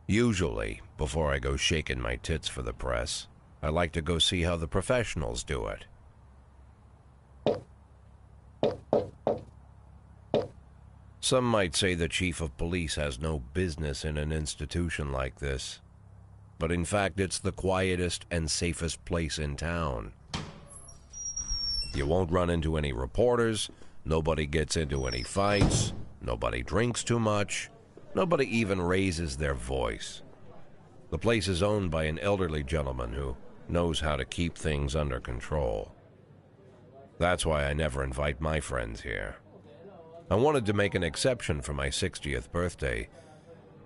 Usually, before I go shaking my tits for the press, I like to go see how the professionals do it. Some might say the chief of police has no business in an institution like this, but in fact it's the quietest and safest place in town. You won't run into any reporters, nobody gets into any fights, nobody drinks too much, nobody even raises their voice. The place is owned by an elderly gentleman who knows how to keep things under control. That's why I never invite my friends here. I wanted to make an exception for my 60th birthday,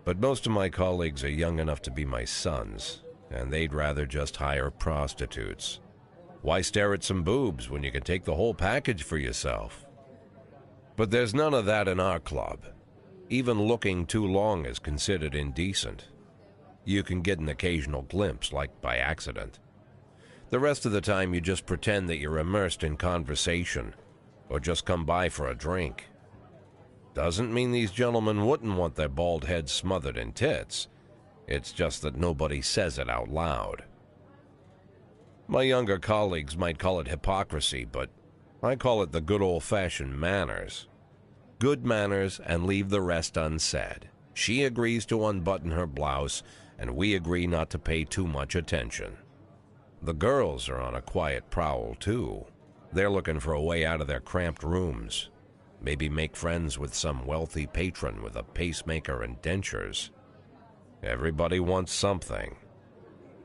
but most of my colleagues are young enough to be my sons, and they'd rather just hire prostitutes. Why stare at some boobs when you can take the whole package for yourself? But there's none of that in our club. Even looking too long is considered indecent. You can get an occasional glimpse, like by accident. The rest of the time you just pretend that you're immersed in conversation, or just come by for a drink. Doesn't mean these gentlemen wouldn't want their bald heads smothered in tits. It's just that nobody says it out loud. My younger colleagues might call it hypocrisy, but I call it the good old-fashioned manners. Good manners and leave the rest unsaid. She agrees to unbutton her blouse, and we agree not to pay too much attention. The girls are on a quiet prowl, too. They're looking for a way out of their cramped rooms. Maybe make friends with some wealthy patron with a pacemaker and dentures. Everybody wants something.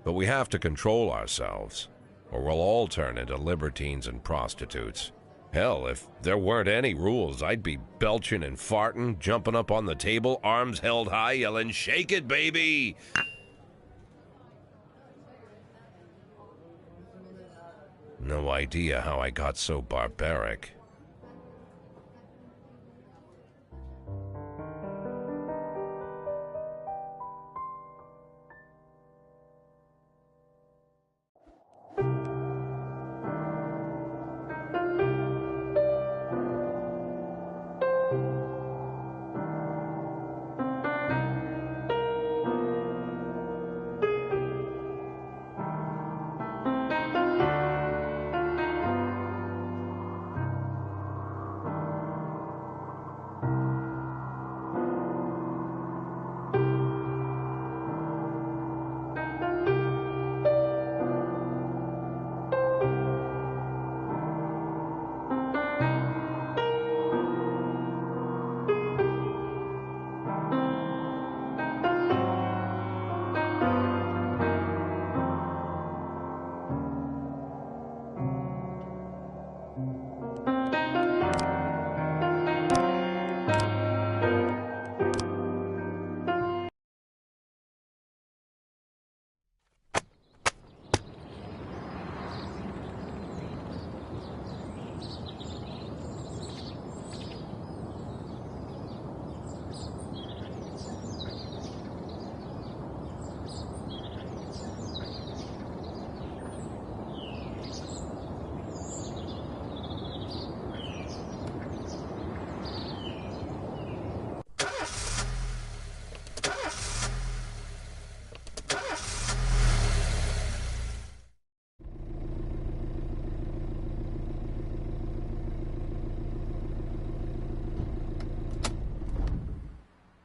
But we have to control ourselves, or we'll all turn into libertines and prostitutes. Hell, if there weren't any rules, I'd be belching and farting, jumping up on the table, arms held high, yelling, "Shake it, baby!" No idea how I got so barbaric.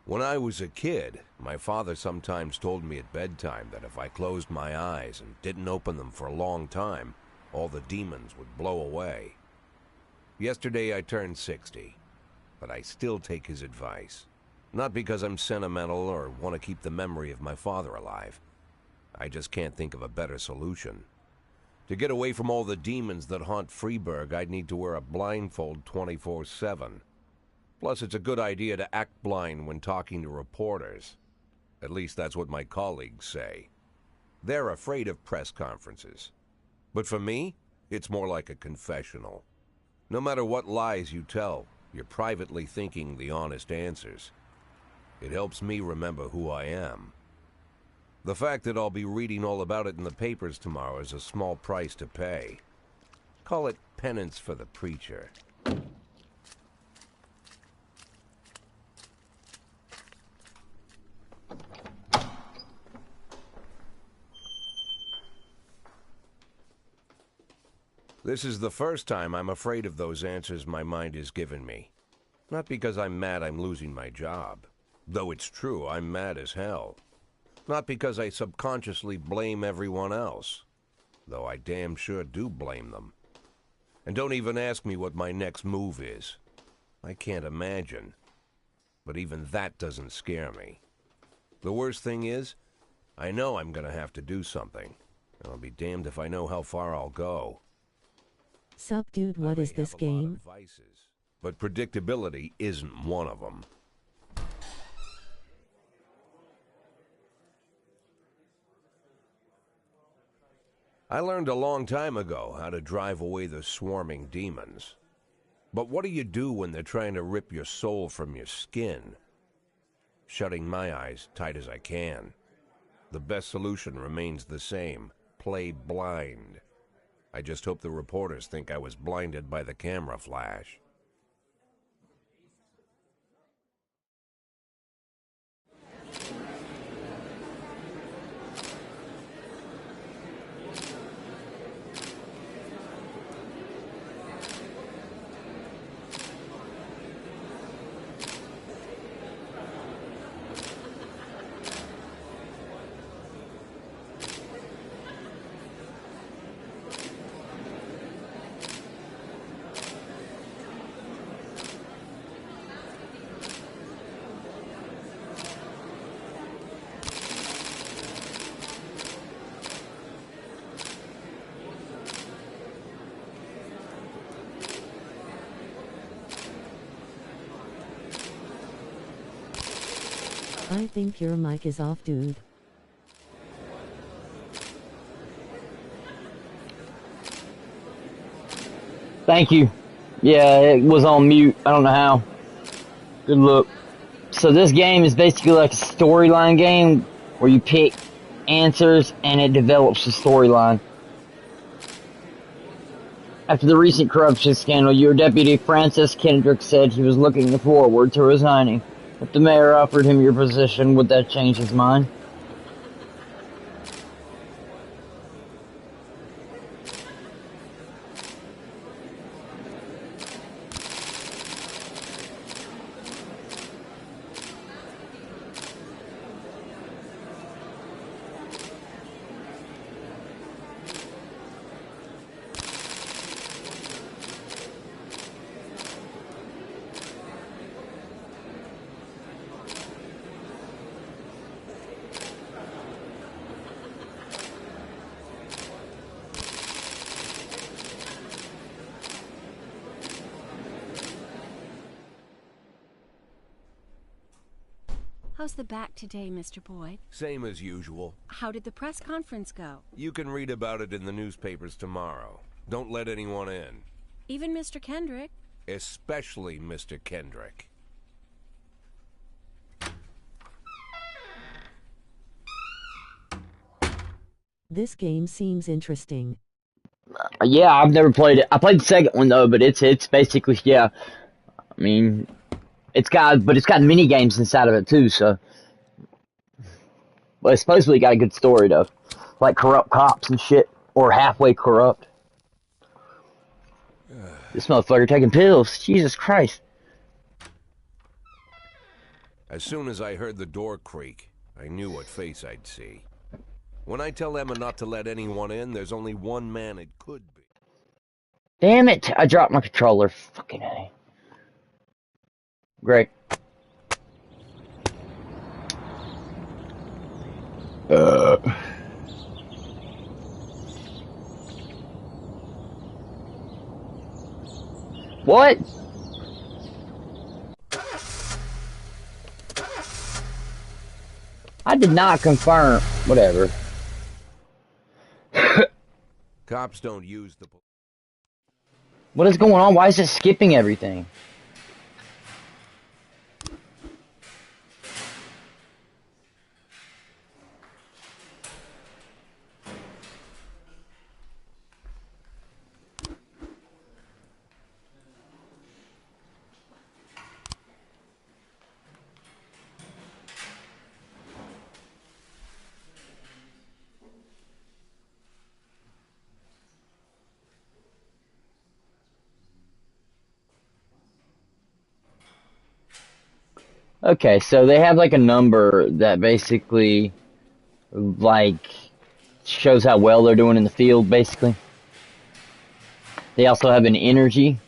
When I was a kid, my father sometimes told me at bedtime that if I closed my eyes and didn't open them for a long time, all the demons would blow away. Yesterday I turned 60, but I still take his advice. Not because I'm sentimental or want to keep the memory of my father alive. I just can't think of a better solution. To get away from all the demons that haunt Freeburg, I'd need to wear a blindfold 24/7. Plus, it's a good idea to act blind when talking to reporters. At least that's what my colleagues say. They're afraid of press conferences. But for me, it's more like a confessional. No matter what lies you tell, you're privately thinking the honest answers. It helps me remember who I am. The fact that I'll be reading all about it in the papers tomorrow is a small price to pay. Call it penance for the preacher. This is the first time I'm afraid of those answers my mind has given me. Not because I'm mad I'm losing my job. Though it's true, I'm mad as hell. Not because I subconsciously blame everyone else. Though I damn sure do blame them. And don't even ask me what my next move is. I can't imagine. But even that doesn't scare me. The worst thing is, I know I'm gonna have to do something. And I'll be damned if I know how far I'll go. Sup dude, what is this game? Vices, but predictability isn't one of them. I learned a long time ago how to drive away the swarming demons. But what do you do when they're trying to rip your soul from your skin? Shutting my eyes tight as I can. The best solution remains the same. Play blind. I just hope the reporters think I was blinded by the camera flash. I think your mic is off, dude. Thank you. Yeah, it was on mute. I don't know how. Good look. So this game is basically like a storyline game where you pick answers and it develops the storyline. After the recent corruption scandal, your deputy Francis Kendrick said he was looking forward to resigning. If the mayor offered him your position, would that change his mind? How's the back today, Mr. Boyd? Same as usual. How did the press conference go? You can read about it in the newspapers tomorrow. Don't let anyone in. Even Mr. Kendrick? Especially Mr. Kendrick. This game seems interesting. Yeah, I've never played it. I played the second one though, but it's basically, yeah. I mean, it's got mini games inside of it too, so. But it's supposedly got a good story though, like corrupt cops and shit, or halfway corrupt. This motherfucker taking pills. Jesus Christ. As soon as I heard the door creak, I knew what face I'd see. When I tell Emma not to let anyone in, there's only one man it could be. Damn it! I dropped my controller. Fucking A. Great. What? I did not confirm. Whatever. Cops don't use the... What is going on? Why is it skipping everything? Okay, so they have like a number that basically like shows how well they're doing in the field, basically. They also have an energy.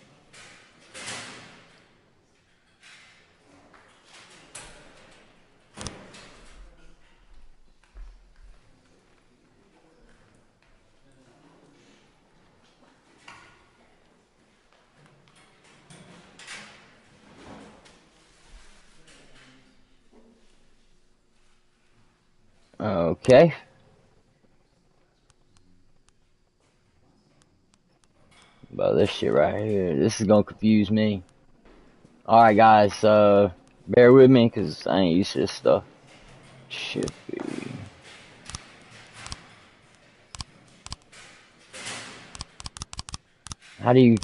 Okay. But this shit right here, this is gonna confuse me. Alright guys, bear with me because I ain't used to this stuff. Should be. How do you...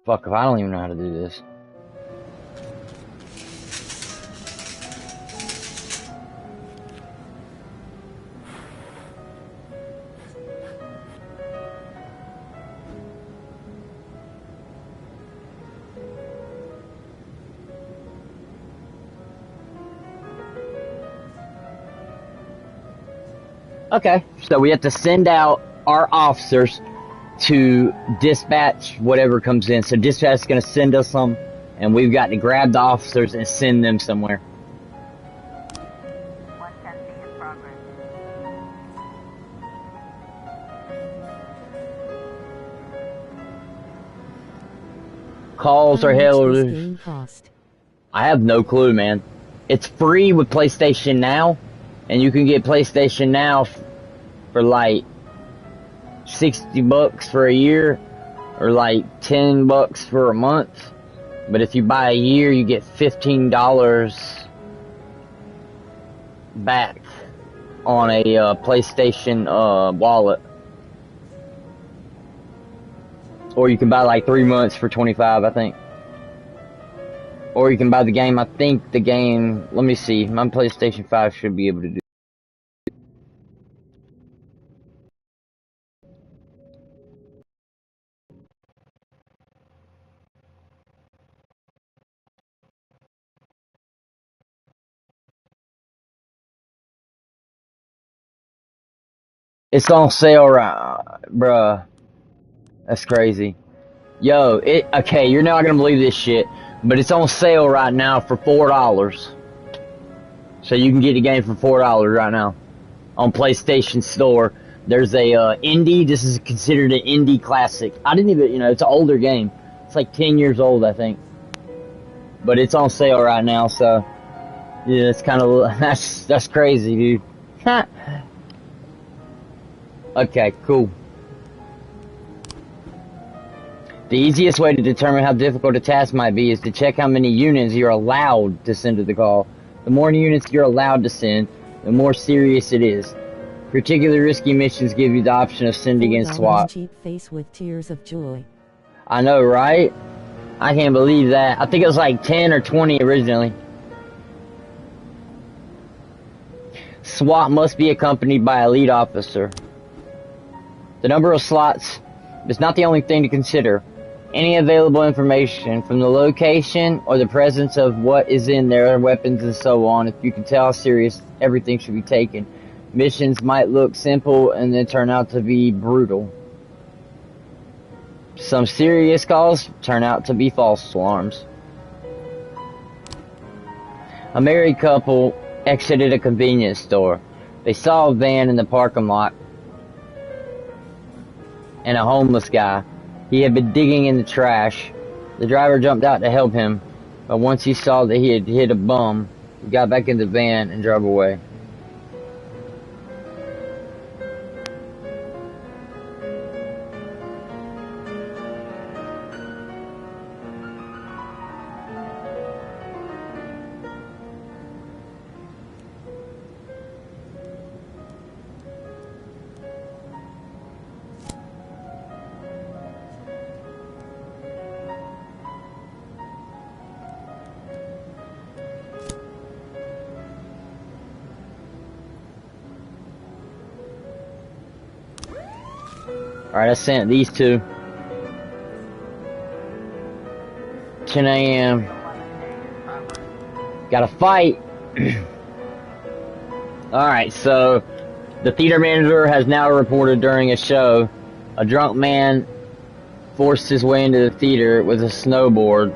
Fuck if I don't even know how to do this. Okay, so we have to send out our officers to dispatch whatever comes in. So dispatch is going to send us some, and we've got to grab the officers and send them somewhere. Calls How are much held. this game cost? I have no clue, man. It's free with PlayStation Now, and you can get PlayStation Now for like $60 for a year, or like $10 for a month. But if you buy a year, you get $15 back on a PlayStation wallet. Or you can buy like 3 months for $25, I think. Or you can buy the game. I think the game, let me see, my PlayStation 5 should be able to do. It's on sale right, bruh. That's crazy. Yo, okay, you're not gonna believe this shit, but it's on sale right now for $4. So you can get the game for $4 right now on PlayStation Store. There's a indie. This is considered an indie classic. I didn't even, it's an older game. It's like 10 years old, I think. But it's on sale right now, so yeah, it's kind of that's crazy, dude. Okay, cool. The easiest way to determine how difficult a task might be is to check how many units you're allowed to send to the call. The more units you're allowed to send, the more serious it is. Particularly risky missions give you the option of sending in SWAT. Cheap face with tears of joy. I know, right? I can't believe that. I think it was like 10 or 20 originally. SWAT must be accompanied by a lead officer. The number of slots is not the only thing to consider. Any available information from the location or the presence of what is in there, weapons and so on, if you can tell how serious everything should be taken. Missions might look simple and then turn out to be brutal. Some serious calls turn out to be false alarms. A married couple exited a convenience store. They saw a van in the parking lot and a homeless guy. He had been digging in the trash. The driver jumped out to help him, but once he saw that he had hit a bum, he got back in the van and drove away. Alright, I sent these two. 10 a.m. Got a fight. Alright, so the theater manager has now reported during a show a drunk man forced his way into the theater with a snowboard.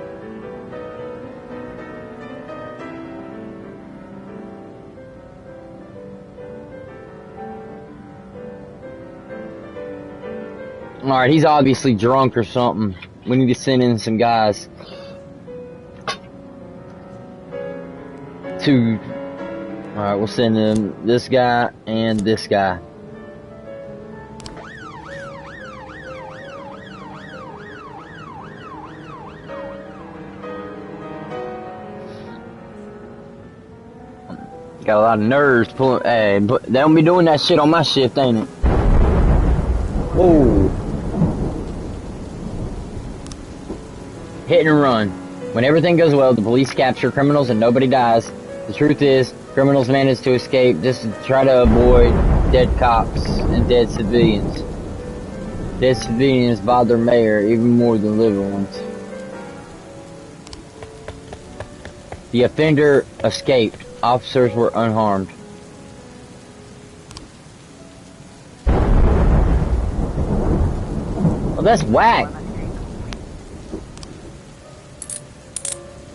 Alright, he's obviously drunk or something. We need to send in some guys to... Alright, we'll send in this guy and this guy. Got a lot of nerves pulling. Hey, but they don't be doing that shit on my shift, ain't it? Whoa. Hit and run. When everything goes well, the police capture criminals and nobody dies. The truth is, criminals manage to escape just to try to avoid dead cops and dead civilians. Dead civilians bother mayor even more than living ones. The offender escaped. Officers were unharmed. Well, that's whack.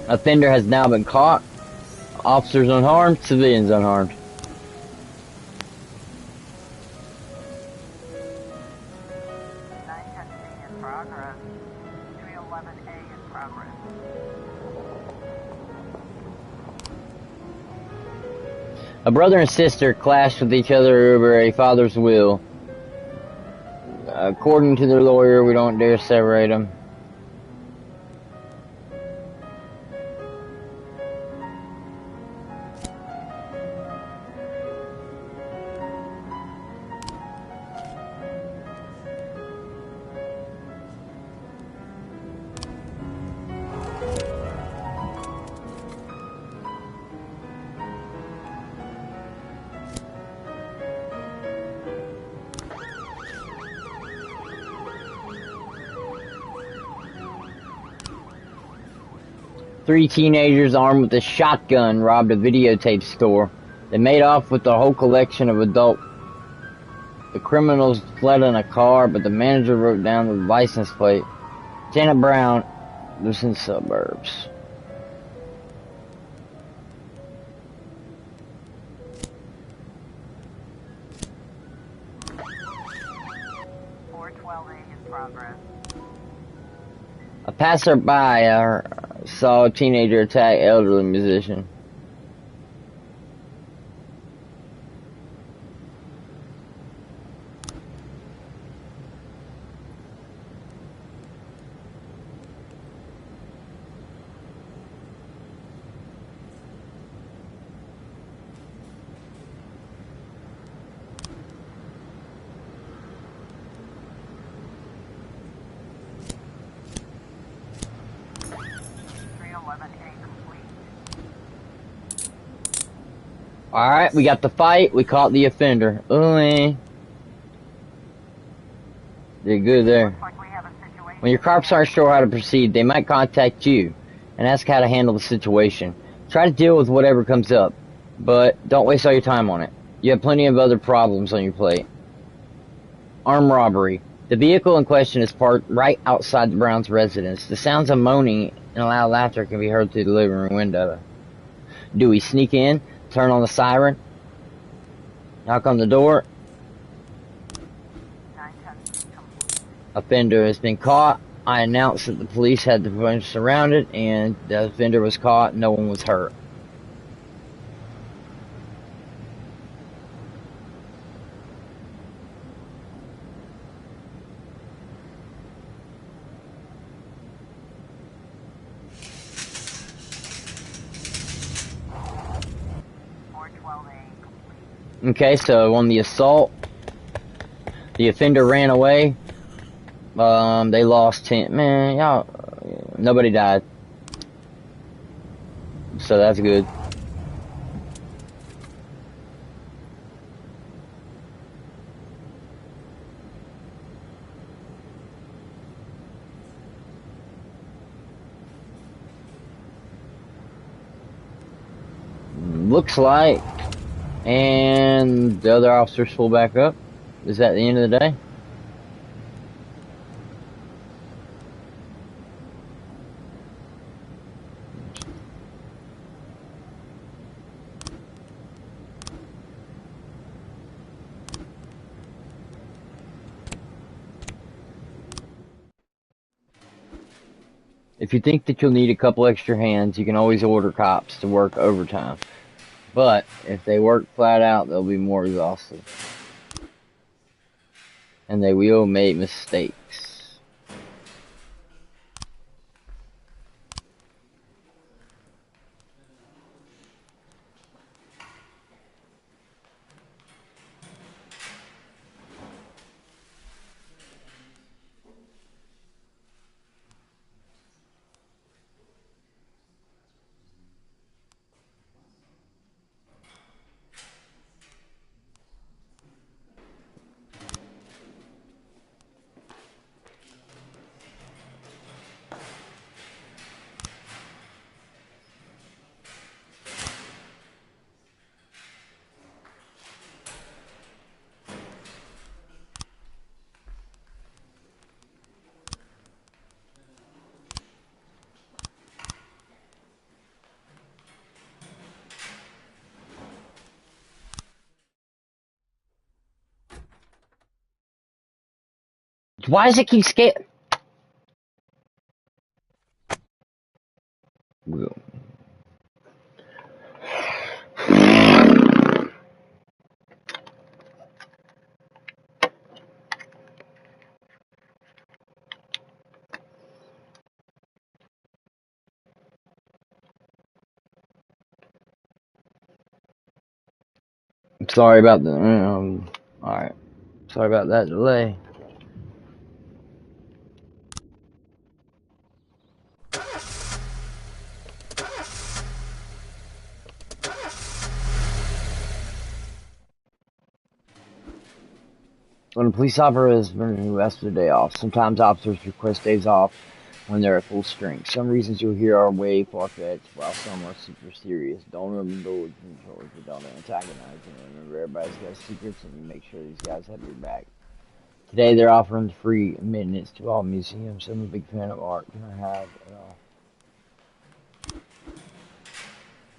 Offender has now been caught. Officers unharmed, civilians unharmed. In progress. 311A in progress. A brother and sister clashed with each other over a father's will. According to their lawyer, we don't dare separate them. Three teenagers armed with a shotgun robbed a videotape store. They made off with the whole collection of adult. The criminals fled in a car, but the manager wrote down the license plate. Janet Brown lives in suburbs. In progress. A passerby saw a teenager attack elderly musician. Alright, we got the fight. We caught the offender. Ooh, did good there. When your cops aren't sure how to proceed, they might contact you and ask how to handle the situation. Try to deal with whatever comes up, but don't waste all your time on it. You have plenty of other problems on your plate. Armed robbery. The vehicle in question is parked right outside the Browns' residence. The sounds of moaning and loud laughter can be heard through the living room window. Do we sneak in? Turn on the siren, knock on the door. Offender has been caught. I announced that the police had the bunch surrounded and the offender was caught. No one was hurt. Okay, so on the assault, the offender ran away. They lost 10. Man, y'all, nobody died. So that's good. looks like. And the other officers pull back up. Is that the end of the day? If you think that you'll need a couple extra hands, you can always order cops to work overtime. But if they work flat out, they'll be more exhausted. And they will make mistakes. Why does it keep scaling? Sorry about the alright. Sorry about that delay. When a police officer has been requested a day off, sometimes officers request days off when they're at full strength. Some reasons you'll hear are way far-fetched, while some are super serious. Don't indulge in chores, but don't antagonize them. Remember, everybody's got secrets, and you make sure these guys have your back. Today, they're offering free admittance to all museums. I'm a big fan of art. Can I have it all?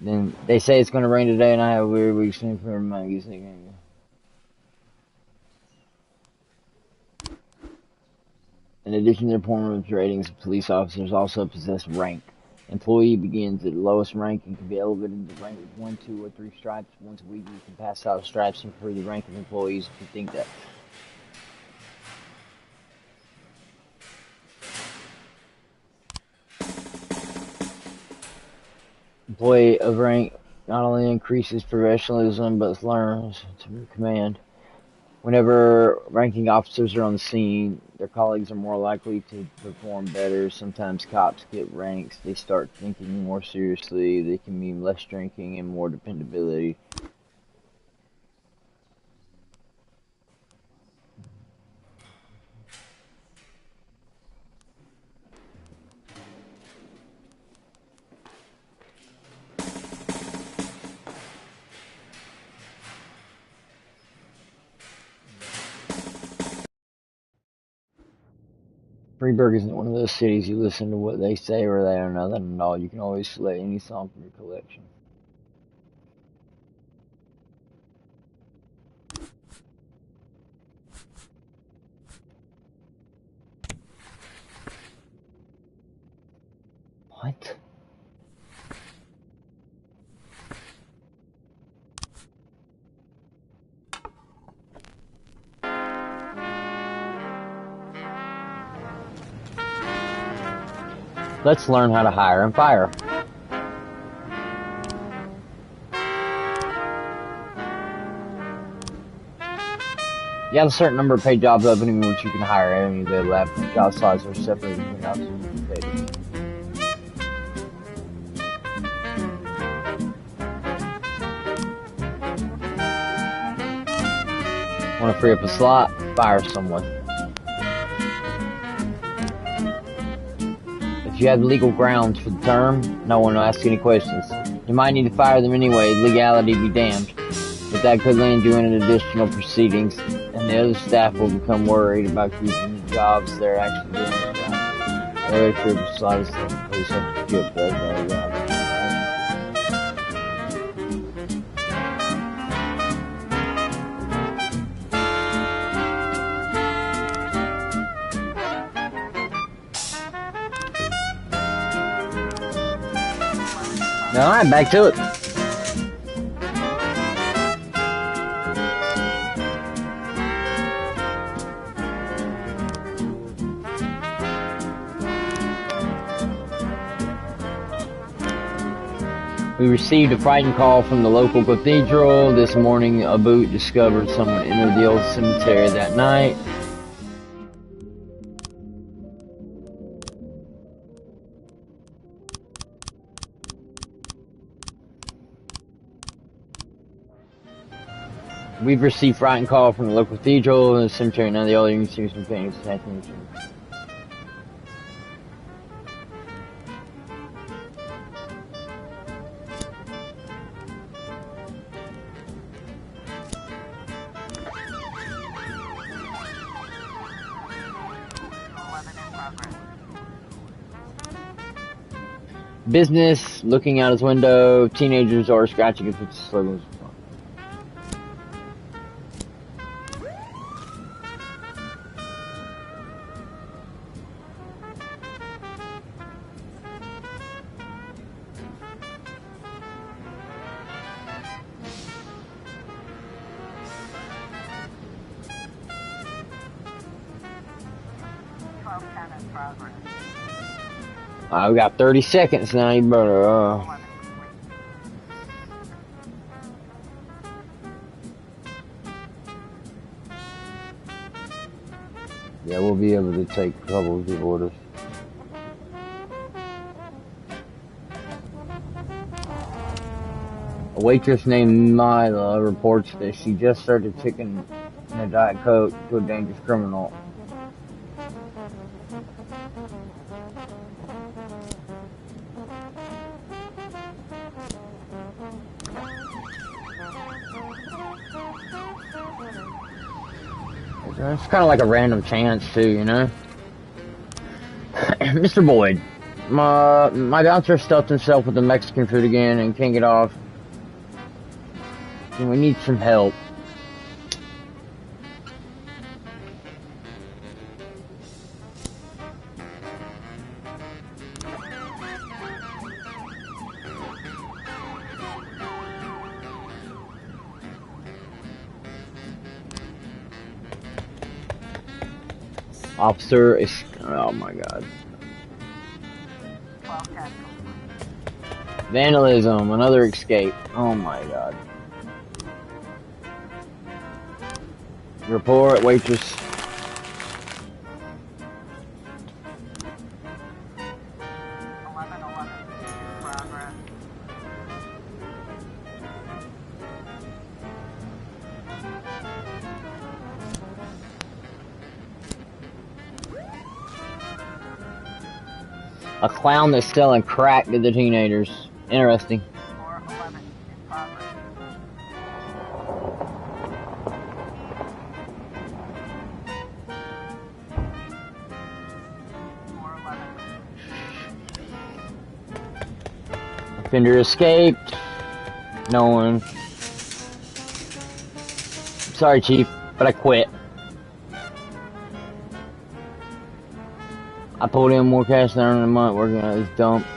Then they say it's going to rain today, and I have a weird week for my music. In addition to their performance ratings, police officers also possess rank. Employee begins at the lowest rank and can be elevated to rank with 1, 2, or 3 stripes. Once a week, you can pass out stripes and improve the rank of employees if you think that. Employee of rank not only increases professionalism, but learns to command. Whenever ranking officers are on the scene, their colleagues are more likely to perform better. Sometimes cops get ranks, they start thinking more seriously, they can mean less drinking and more dependability. Freeburg isn't one of those cities you listen to what they say or they are nothing at all. You can always select any song from your collection. What? Let's learn how to hire and fire. You have a certain number of paid jobs opening which you can hire any available applicant. Job size are separated between officers and paid. Want to free up a slot? Fire someone. If you have legal grounds for the term, no one will ask any questions. You might need to fire them anyway, legality be damned. But that could land you in additional proceedings, and the other staff will become worried about keeping the jobs they're actually doing their job. Very true, the slightest thing. Police have to skip that, yeah. Alright, back to it. We received a frightened call from the local cathedral. This morning, a boot discovered someone entered the old cemetery that night. We've received frightened call from the local cathedral and the cemetery. Now the old Union seems to be paying attention. Business, looking out his window, teenagers are scratching his slogans. We got 30 seconds now, you better, yeah, we'll be able to take a couple of the orders. A waitress named Mila reports that she just started taking a Diet Coke to a dangerous criminal. It's kind of like a random chance too, you know? Mr. Boyd, my bouncer stuffed himself with the Mexican food again and can't get off. And we need some help. Officer is, oh my god. Vandalism, another escape. Oh my god. Report, waitress. A clown that's selling crack to the teenagers. Interesting. Offender escaped. No one. Sorry, Chief, but I quit. I pulled in more cash than I earned in a month working at this dump.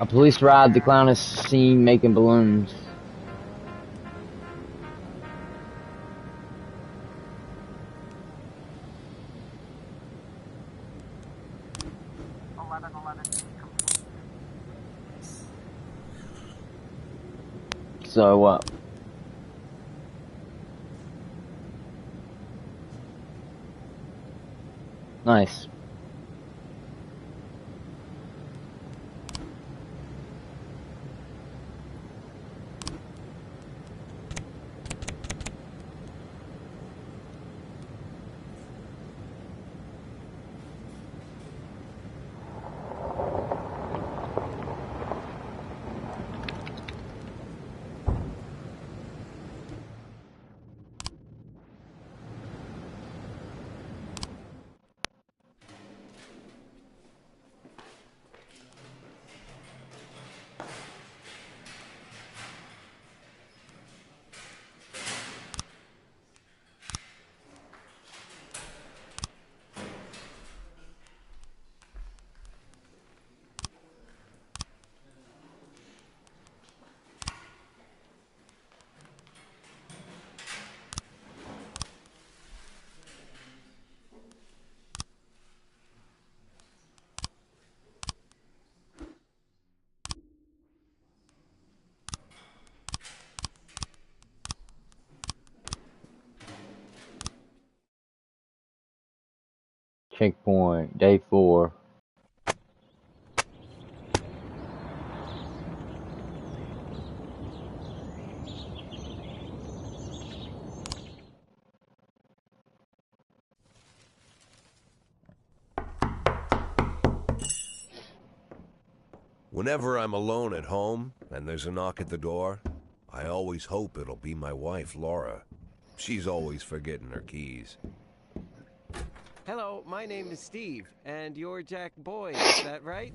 A police ride, the clown is seen making balloons. So what? Nice. Checkpoint, day 4. Whenever I'm alone at home and there's a knock at the door, I always hope it'll be my wife, Laura. She's always forgetting her keys. Hello, my name is Steve, and you're Jack Boyd, is that right?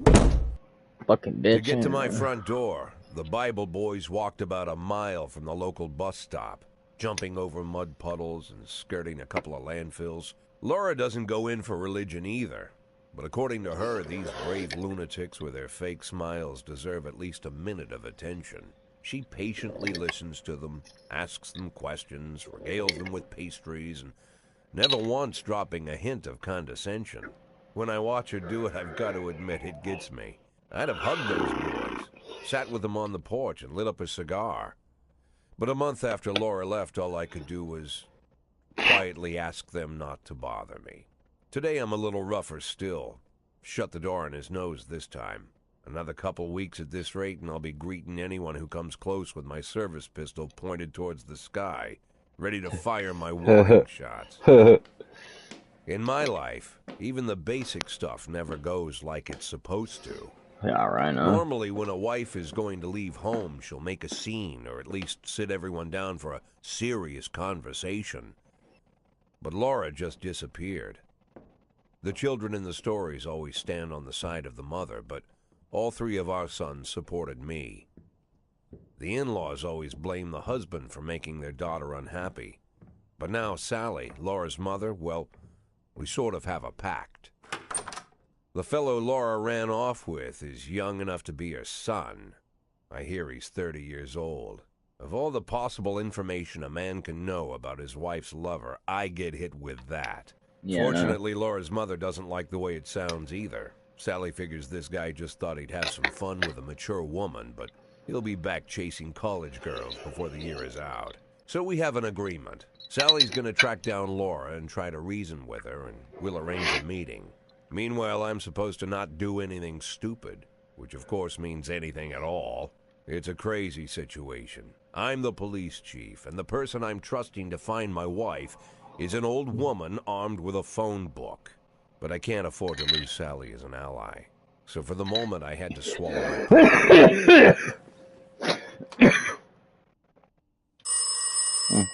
Fucking bitch. To get to my front door, the Bible boys walked about a mile from the local bus stop, jumping over mud puddles and skirting a couple of landfills. Laura doesn't go in for religion either. But according to her, these brave lunatics with their fake smiles deserve at least a minute of attention. She patiently listens to them, asks them questions, regales them with pastries, and never once dropping a hint of condescension. When I watch her do it, I've got to admit it gets me. I'd have hugged those boys, sat with them on the porch, and lit up a cigar. But a month after Laura left, all I could do was quietly ask them not to bother me. Today I'm a little rougher still. Shut the door on his nose this time. Another couple weeks at this rate and I'll be greeting anyone who comes close with my service pistol pointed towards the sky, ready to fire my warning shots. In my life, even the basic stuff never goes like it's supposed to. Yeah, right now. Normally, when a wife is going to leave home, she'll make a scene or at least sit everyone down for a serious conversation. But Laura just disappeared. The children in the stories always stand on the side of the mother, but all 3 of our sons supported me. The in-laws always blame the husband for making their daughter unhappy. But now Sally, Laura's mother, well, we sort of have a pact. The fellow Laura ran off with is young enough to be her son. I hear he's 30 years old. Of all the possible information a man can know about his wife's lover, I get hit with that. Yeah, Fortunately, Laura's mother doesn't like the way it sounds either. Sally figures this guy just thought he'd have some fun with a mature woman, but he'll be back chasing college girls before the year is out. So we have an agreement. Sally's going to track down Laura and try to reason with her, and we'll arrange a meeting. Meanwhile, I'm supposed to not do anything stupid, which of course means anything at all. It's a crazy situation. I'm the police chief, and the person I'm trusting to find my wife is an old woman armed with a phone book. But I can't afford to lose Sally as an ally. So for the moment, I had to swallow my pride.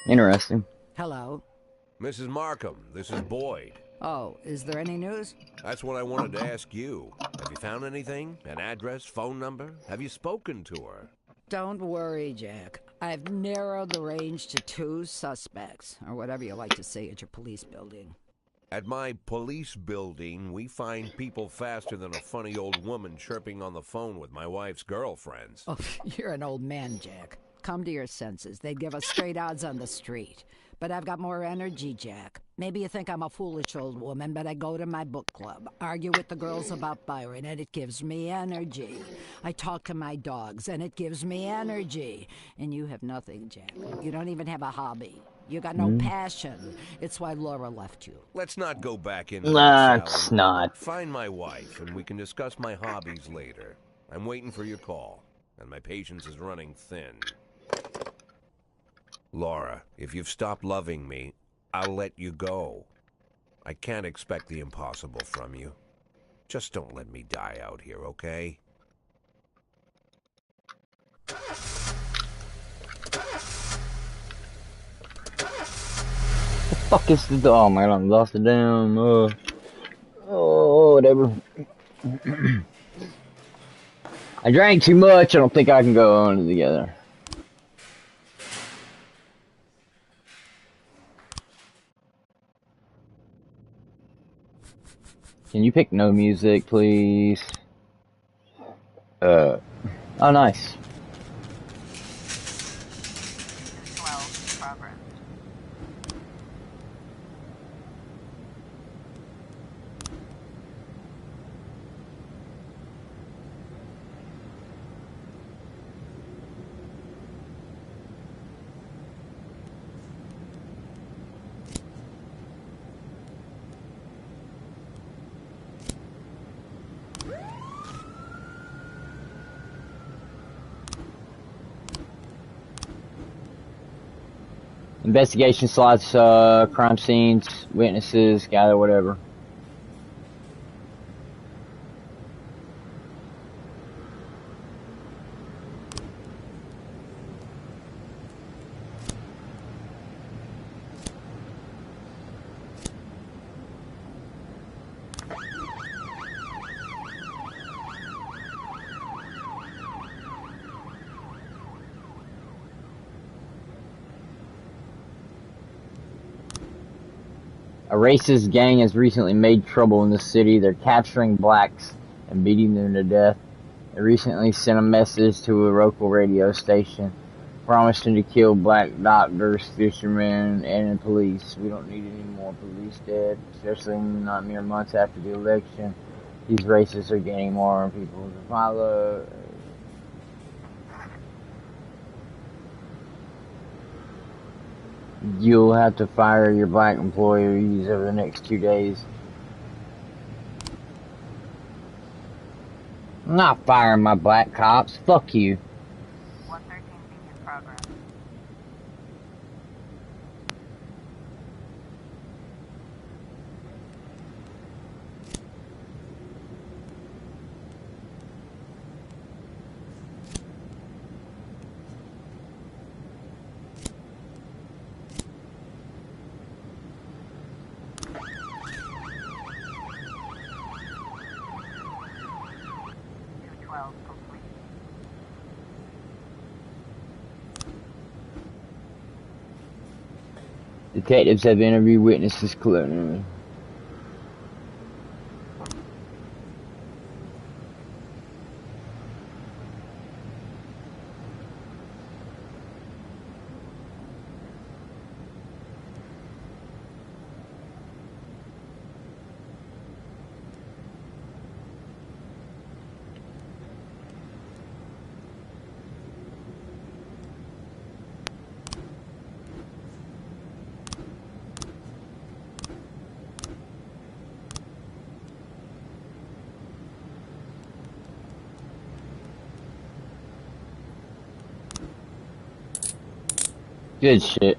Interesting. Hello. Mrs. Markham, this is Boyd. Oh, is there any news? That's what I wanted to ask you. Have you found anything? An address, phone number? Have you spoken to her? Don't worry, Jack. I've narrowed the range to 2 suspects, or whatever you like to say at your police building. At my police building, we find people faster than a funny old woman chirping on the phone with my wife's girlfriends. Oh, you're an old man, Jack. Come to your senses. They'd give us straight odds on the street. But I've got more energy, Jack. Maybe you think I'm a foolish old woman, but I go to my book club, argue with the girls about Byron, and it gives me energy. I talk to my dogs, and it gives me energy. And you have nothing, Jack. You don't even have a hobby. You got no passion. It's why Laura left you. Let's not go back into that, Let's Sally. not. Find my wife, and we can discuss my hobbies later. I'm waiting for your call, and my patience is running thin. Laura, if you've stopped loving me, I'll let you go. I can't expect the impossible from you. Just don't let me die out here, okay? Fuck is the oh my god, I lost the damn whatever. I drank too much, I don't think I can go on together. Can you pick no music, please? Oh nice. 12 in progress. Investigation slots, crime scenes, witnesses, gather, whatever. A racist gang has recently made trouble in the city. They're capturing blacks and beating them to death. They recently sent a message to a local radio station promising to kill black doctors, fishermen, and the police. We don't need any more police dead, especially not mere months after the election. These racists are gaining more people to follow. You'll have to fire your black employees over the next 2 days. I'm not firing my black cops. Fuck you. 113B in progress. Complete. Detectives have interviewed witnesses clearly. Good shit.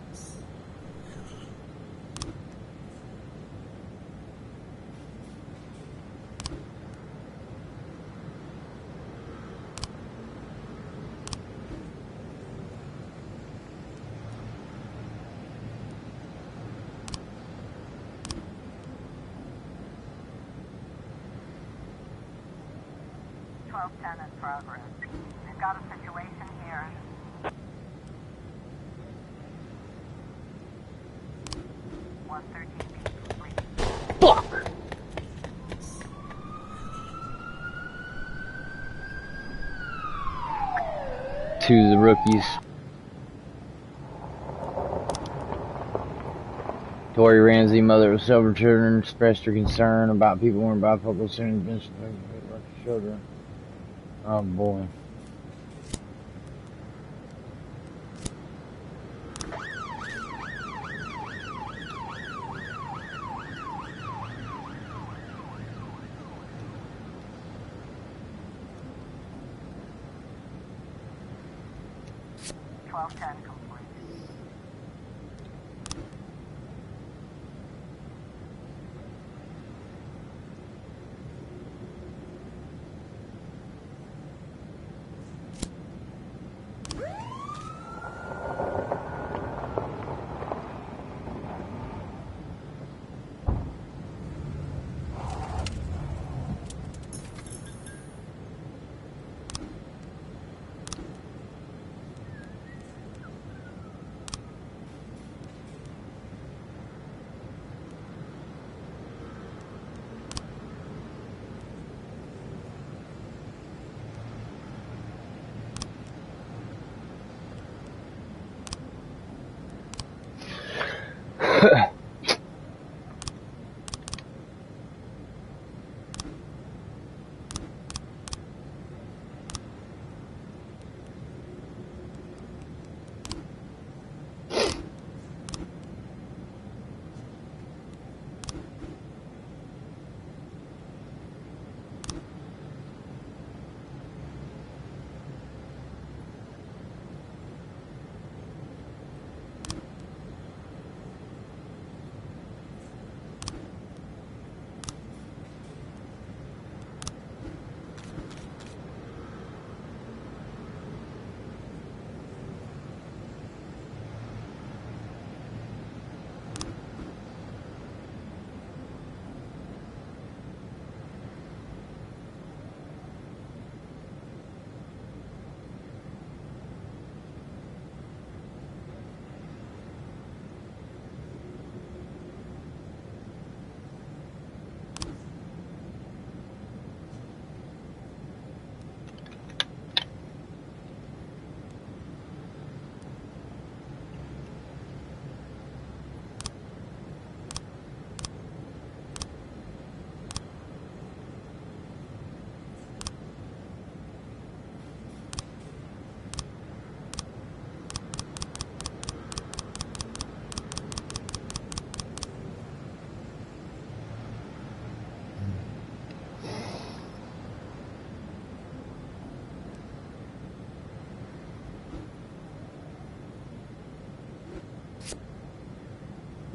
In progress. We've got a situation here. 113B complete. Fuck! To the rookies. Tori Ramsey, mother of several children, expressed her concern about people wearing bifocals soon as children. Oh boy. Complete.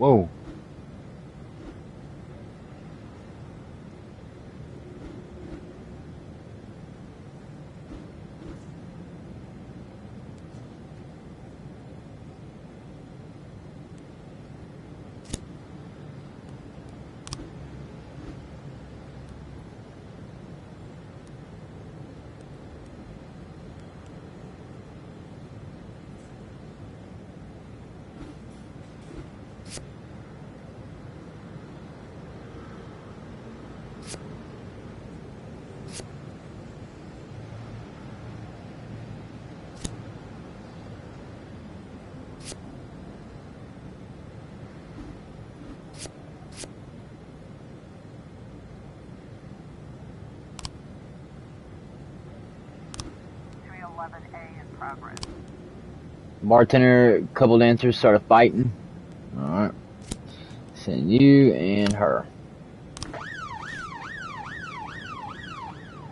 Whoa. in progress. Bartender, couple dancers started fighting. Alright. Send you and her.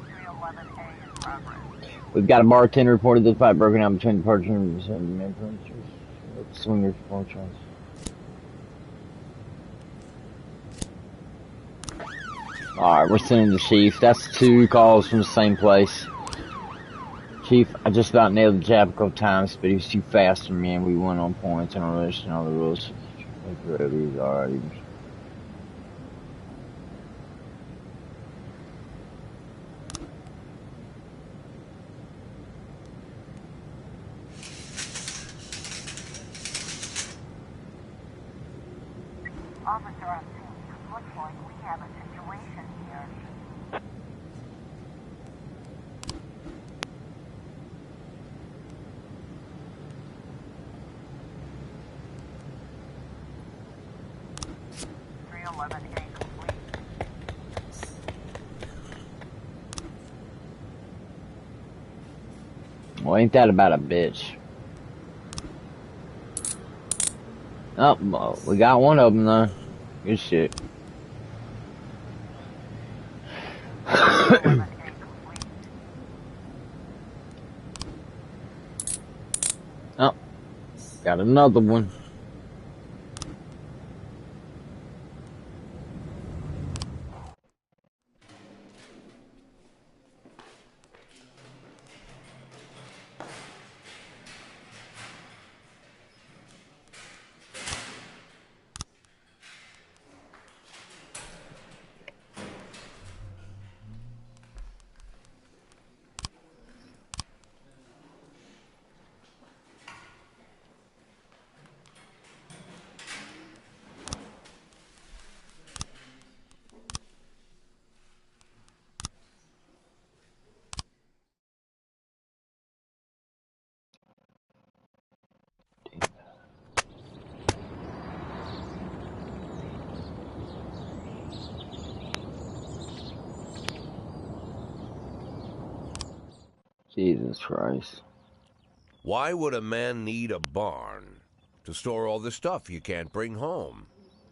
311A in progress. We've got a bartender reported the fight broken out between the partners and the swingers for chance. Alright, we're sending the chief. That's 2 calls from the same place. Chief, I just about nailed the jab a couple times, but he was too fast for me and we won on points and all this and all the rules. Alright. Officer on scene, looks like we have a situation here. complete. Well, ain't that about a bitch? Oh, well, we got one of them though. Good shit. Oh, got another one. Jesus Christ. Why would a man need a barn? To store all the stuff you can't bring home.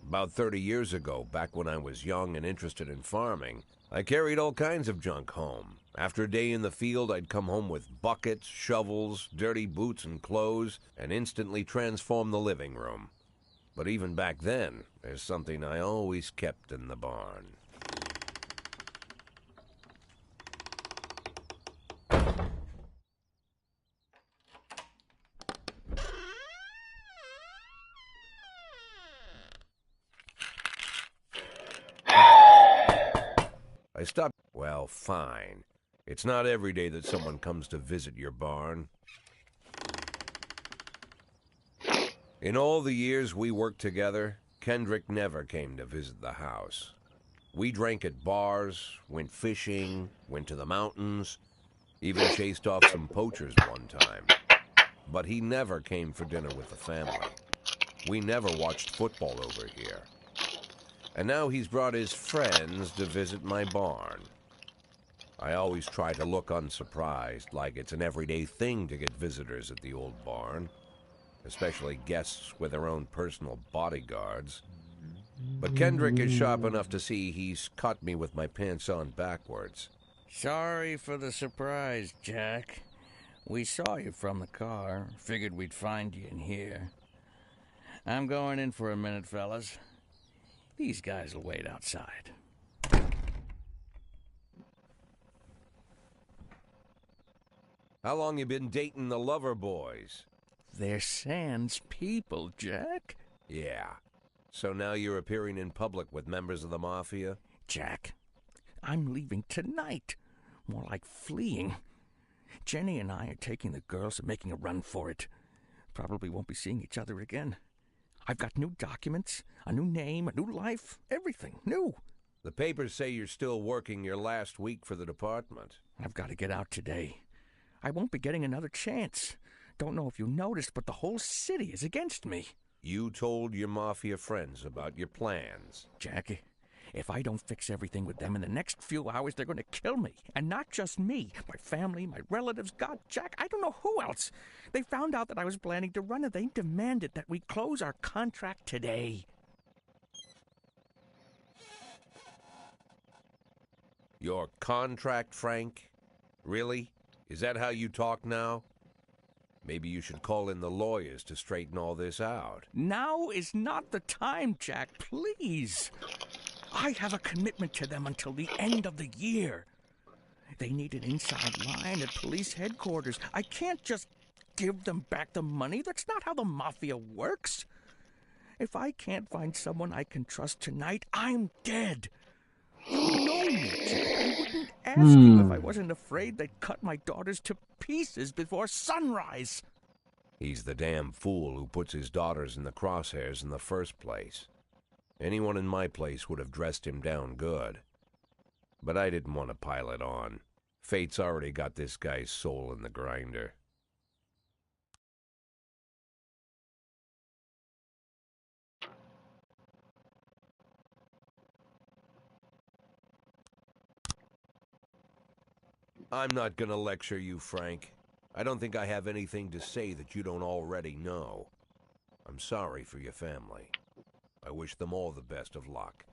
About 30 years ago, back when I was young and interested in farming, I carried all kinds of junk home. After a day in the field, I'd come home with buckets, shovels, dirty boots and clothes, and instantly transform the living room. But even back then, there's something I always kept in the barn. I stopped. Well, fine. It's not every day that someone comes to visit your barn. In all the years we worked together, Kendrick never came to visit the house. We drank at bars, went fishing, went to the mountains, even chased off some poachers one time. But he never came for dinner with the family. We never watched football over here. And now he's brought his friends to visit my barn. I always try to look unsurprised, like it's an everyday thing to get visitors at the old barn, especially guests with their own personal bodyguards. But Kendrick is sharp enough to see he's caught me with my pants on backwards. Sorry for the surprise, Jack. We saw you from the car. Figured we'd find you in here. I'm going in for a minute, fellas. These guys will wait outside. How long you been dating the lover boys? They're Sans people, Jack. Yeah. So now you're appearing in public with members of the Mafia? Jack, I'm leaving tonight. More like fleeing. Jenny and I are taking the girls and making a run for it. Probably won't be seeing each other again. I've got new documents, a new name, a new life, everything new. The papers say you're still working your last week for the department. I've got to get out today. I won't be getting another chance. Don't know if you noticed, but the whole city is against me. You told your Mafia friends about your plans. Jackie, if I don't fix everything with them in the next few hours, they're going to kill me. And not just me. My family, my relatives, God, Jack, I don't know who else. They found out that I was planning to run and they demanded that we close our contract today. Your contract, Frank? Really? Is that how you talk now? Maybe you should call in the lawyers to straighten all this out. Now is not the time, Jack, please. I have a commitment to them until the end of the year. They need an inside line at police headquarters. I can't just give them back the money. That's not how the Mafia works. If I can't find someone I can trust tonight, I'm dead. You know me, Jack. I wouldn't ask you if I wasn't afraid they'd cut my daughters to pieces before sunrise. He's the damn fool who puts his daughters in the crosshairs in the first place. Anyone in my place would have dressed him down good. But I didn't want to pile it on. Fate's already got this guy's soul in the grinder. I'm not gonna lecture you, Frank. I don't think I have anything to say that you don't already know. I'm sorry for your family. I wish them all the best of luck.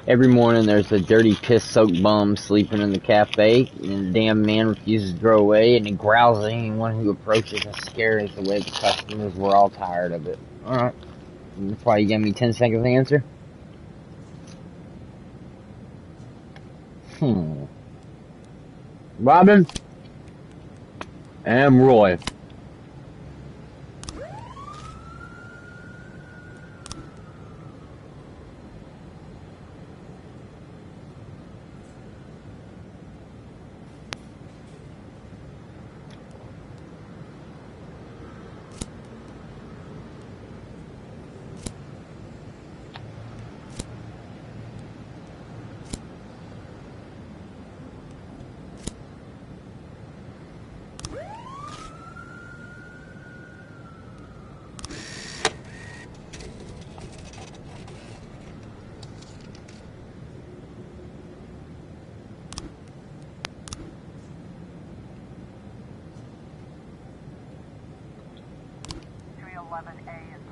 Every morning there's a dirty piss-soaked bum sleeping in the cafe, and the damn man refuses to go away, and he growls at anyone who approaches and scares away the customers. We're all tired of it. Alright. That's why you gave me 10 seconds to answer? Robin? And Roy.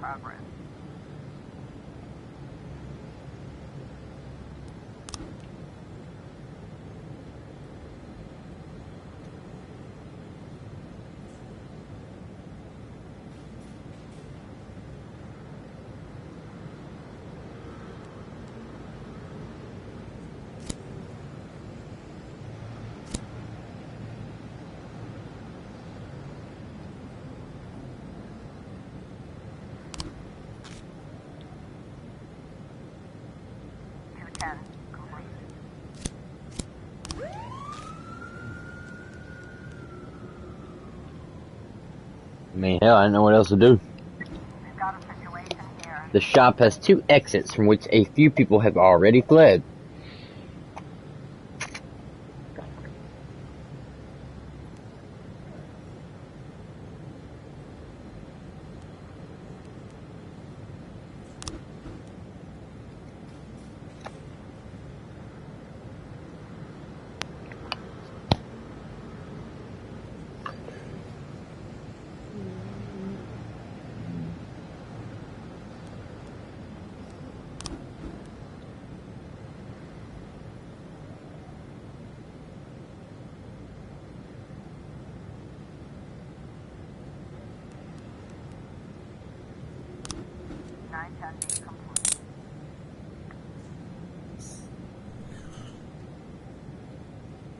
progress. Complete. I mean, hell, I don't know what else to do. We've got a situation here. The shop has 2 exits from which a few people have already fled. Complete.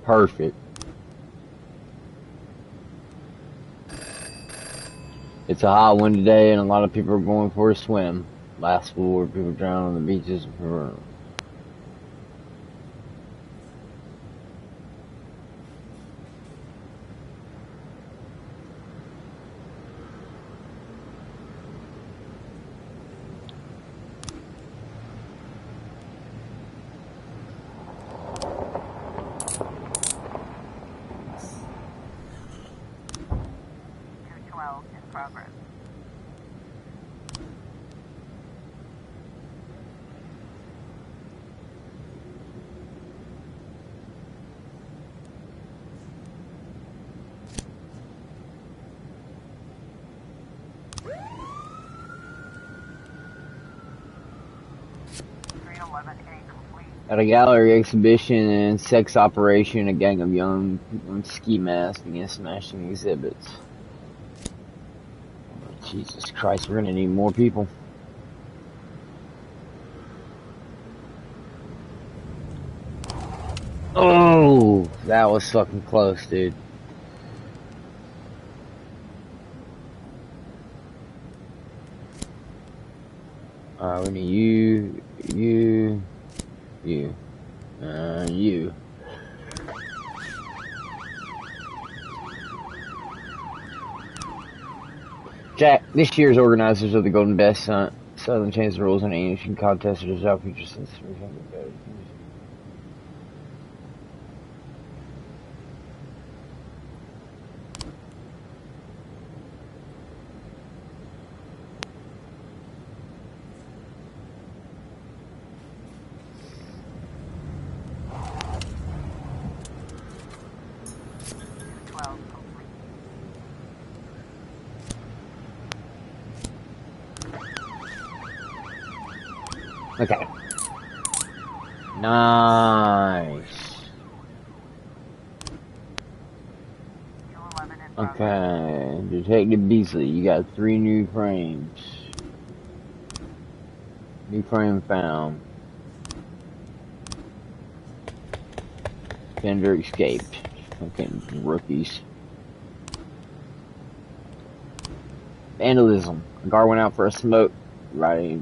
Perfect. It's a hot one today, and a lot of people are going for a swim. Last floor, people drown on the beaches. In progress. At a gallery exhibition and sex operation, a gang of young people in ski masks began smashing exhibits. Oh, Jesus Christ, we're gonna need more people. Oh, that was fucking close, dude. Alright, we need you. You. Jack, this year's organizers of the Golden Best Southern changed the rules in the ancient contest to resolve future since Okay. Nice. Okay, Detective Beasley, you got 3 new frames. New frame found. Fender escaped. Okay, rookies. Vandalism. A guard went out for a smoke. Right.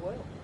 Well.